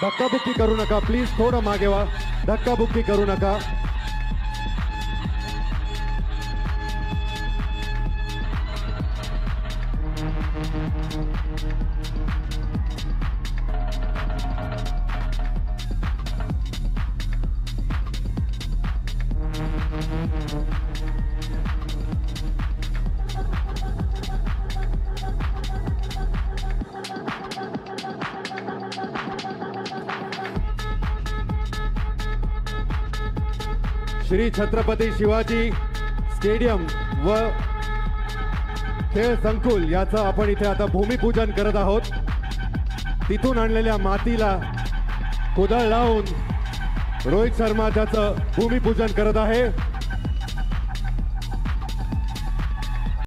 धक्काबुक्की करू नका प्लीज, थोडं मागे व्हा. धक्काबुक्की करू नका. श्री छत्रपती शिवाजी स्टेडियम व खेळ संकुल याचं आपण इथे आता भूमिपूजन करत आहोत. तिथून आणलेल्या मातीला कुदळ लावून रोहित शर्मा त्याचं भूमिपूजन करत आहे.